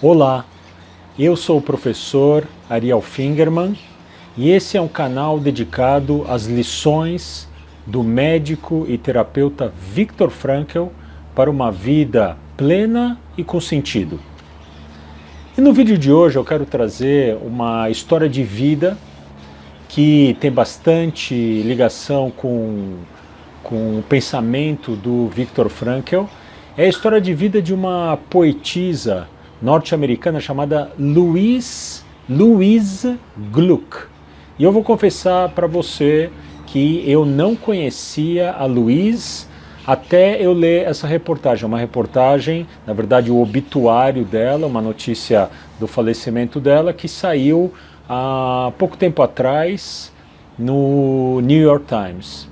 Olá, eu sou o professor Ariel Fingerman e esse é um canal dedicado às lições do médico e terapeuta Viktor Frankl para uma vida plena e com sentido. E no vídeo de hoje eu quero trazer uma história de vida que tem bastante ligação com o pensamento do Viktor Frankl. É a história de vida de uma poetisa norte-americana chamada Louise Gluck. E eu vou confessar para você que eu não conhecia a Louise até eu ler essa reportagem. Uma reportagem, na verdade o obituário dela, uma notícia do falecimento dela que saiu há pouco tempo atrás no New York Times.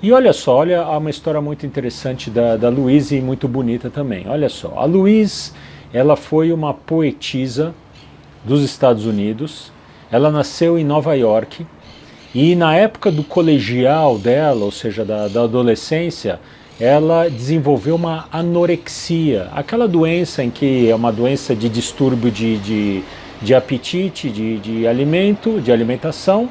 E olha só, olha uma história muito interessante da Louise e muito bonita também. Olha só, a Louise, ela foi uma poetisa dos Estados Unidos. Ela nasceu em Nova York e na época do colegial dela, ou seja, da adolescência, ela desenvolveu uma anorexia, aquela doença em que é uma doença de distúrbio de apetite, de alimentação,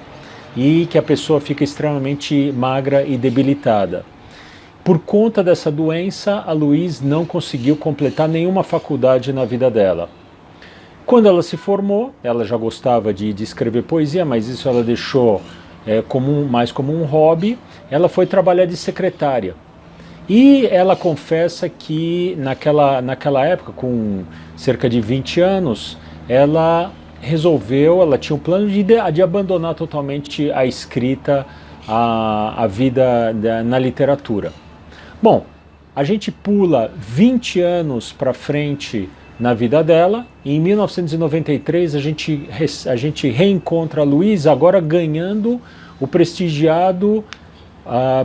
e que a pessoa fica extremamente magra e debilitada. Por conta dessa doença, a Louise não conseguiu completar nenhuma faculdade na vida dela. Quando ela se formou, ela já gostava de escrever poesia, mas isso ela deixou mais como um hobby. Ela foi trabalhar de secretária. E ela confessa que naquela época, com cerca de 20 anos, ela tinha um plano de abandonar totalmente a escrita, a vida na literatura. Bom, a gente pula 20 anos para frente na vida dela, e em 1993 a gente reencontra a Louise, agora ganhando o prestigiado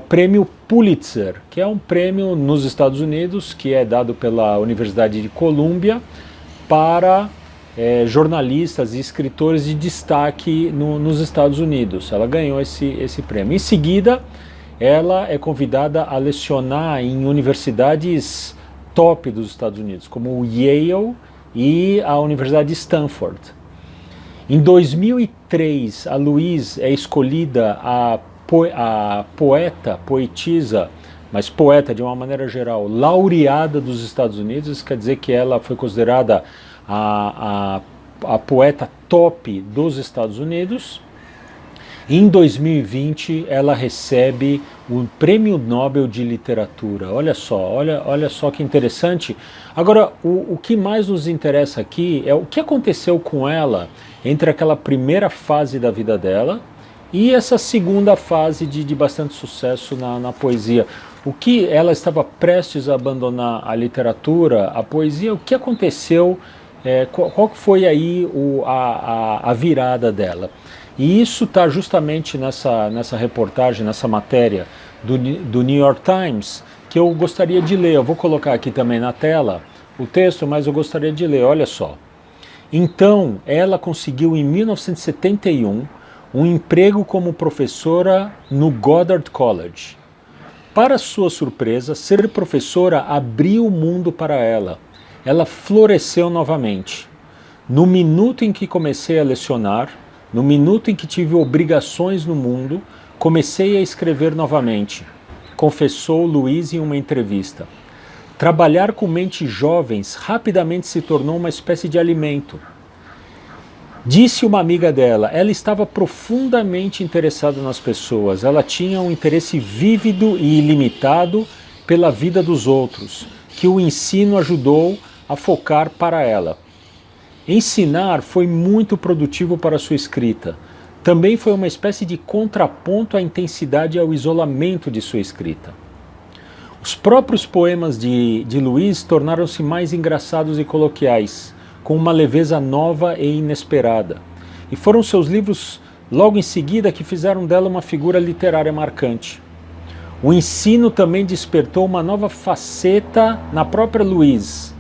prêmio Pulitzer, que é um prêmio nos Estados Unidos, que é dado pela Universidade de Columbia para jornalistas e escritores de destaque nos Estados Unidos. Ela ganhou esse prêmio. Em seguida, ela é convidada a lecionar em universidades top dos Estados Unidos, como o Yale e a Universidade de Stanford. Em 2003, a Louise é escolhida a poetisa, mas poeta de uma maneira geral, laureada dos Estados Unidos. Isso quer dizer que ela foi considerada a poeta top dos Estados Unidos. Em 2020 ela recebe o Prêmio Nobel de Literatura. Olha só que interessante. Agora, o que mais nos interessa aqui é o que aconteceu com ela entre aquela primeira fase da vida dela e essa segunda fase de bastante sucesso na poesia. O que ela estava prestes a abandonar a literatura, a poesia, o que aconteceu, qual foi aí a virada dela? E isso está justamente nessa reportagem, nessa matéria do New York Times, que eu gostaria de ler. Eu vou colocar aqui também na tela o texto, mas eu gostaria de ler, olha só. Então, ela conseguiu em 1971 um emprego como professora no Goddard College. Para sua surpresa, ser professora abriu o mundo para ela. Ela floresceu novamente. No minuto em que comecei a lecionar, no minuto em que tive obrigações no mundo, comecei a escrever novamente, confessou Louise em uma entrevista. Trabalhar com mentes jovens rapidamente se tornou uma espécie de alimento. Disse uma amiga dela, ela estava profundamente interessada nas pessoas, ela tinha um interesse vívido e ilimitado pela vida dos outros, que o ensino ajudou a focar para ela. Ensinar foi muito produtivo para sua escrita. Também foi uma espécie de contraponto à intensidade e ao isolamento de sua escrita. Os próprios poemas de Louise tornaram-se mais engraçados e coloquiais, com uma leveza nova e inesperada. E foram seus livros, logo em seguida, que fizeram dela uma figura literária marcante. O ensino também despertou uma nova faceta na própria Louise,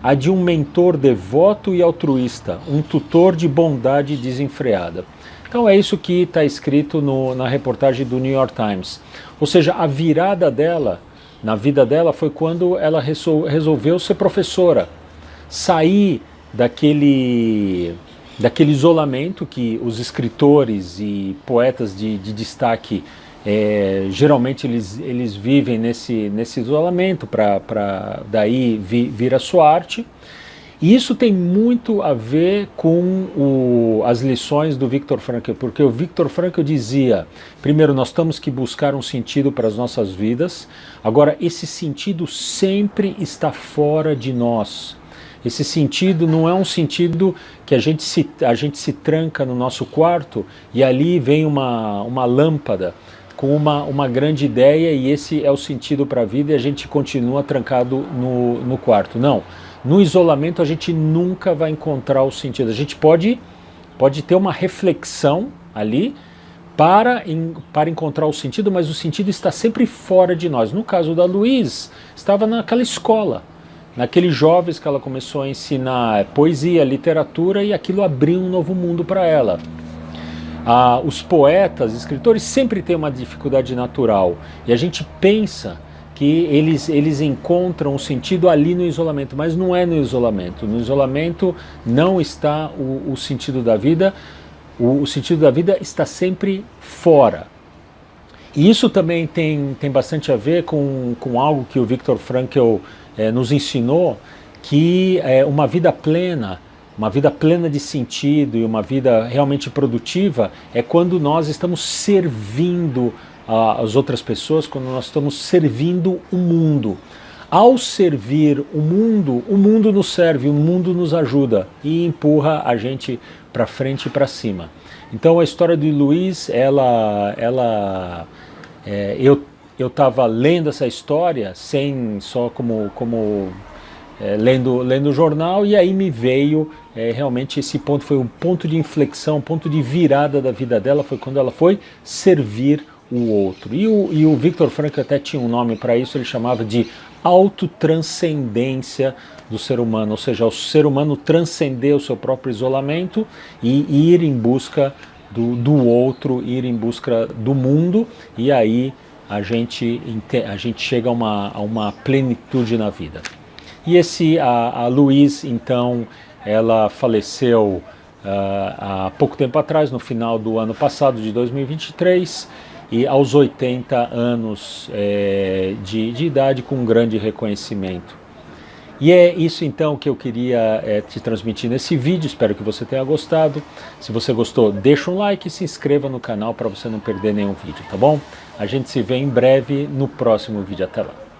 a de um mentor devoto e altruísta, um tutor de bondade desenfreada. Então é isso que está escrito na reportagem do New York Times. Ou seja, a virada dela, na vida dela, foi quando ela resolveu ser professora, sair daquele isolamento que os escritores e poetas de destaque geralmente eles vivem nesse isolamento para daí vir a sua arte. E isso tem muito a ver com as lições do Viktor Frankl, porque o Viktor Frankl dizia, primeiro, nós temos que buscar um sentido para as nossas vidas, agora esse sentido sempre está fora de nós. Esse sentido não é um sentido que a gente se tranca no nosso quarto e ali vem uma lâmpada com uma grande ideia e esse é o sentido para a vida e a gente continua trancado no quarto. Não. No isolamento a gente nunca vai encontrar o sentido. A gente pode ter uma reflexão ali para encontrar o sentido, mas o sentido está sempre fora de nós. No caso da Louise, estava naquela escola, naqueles jovens que ela começou a ensinar poesia, literatura, e aquilo abriu um novo mundo para ela. Os poetas, escritores sempre têm uma dificuldade natural, e a gente pensa que eles encontram o sentido ali no isolamento, mas não é no isolamento. No isolamento não está o sentido da vida, o sentido da vida está sempre fora. E isso também tem bastante a ver com algo que o Viktor Frankl nos ensinou, que uma vida plena de sentido e uma vida realmente produtiva é quando nós estamos servindo as outras pessoas, quando nós estamos servindo o mundo. Ao servir o mundo nos serve, o mundo nos ajuda e empurra a gente para frente e para cima. Então a história de Louise, eu estava lendo essa história só como lendo o jornal, e aí me veio realmente esse ponto, foi um ponto de inflexão, um ponto de virada da vida dela, foi quando ela foi servir o outro. E o Viktor Frankl até tinha um nome para isso, ele chamava de autotranscendência do ser humano, ou seja, o ser humano transcender o seu próprio isolamento e ir em busca do outro, ir em busca do mundo, e aí a gente chega a uma plenitude na vida. E a Louise, então, ela faleceu há pouco tempo atrás, no final do ano passado, de 2023, e aos 80 anos de idade, com um grande reconhecimento. E é isso então que eu queria te transmitir nesse vídeo, espero que você tenha gostado. Se você gostou, deixa um like e se inscreva no canal para você não perder nenhum vídeo, tá bom? A gente se vê em breve no próximo vídeo, até lá.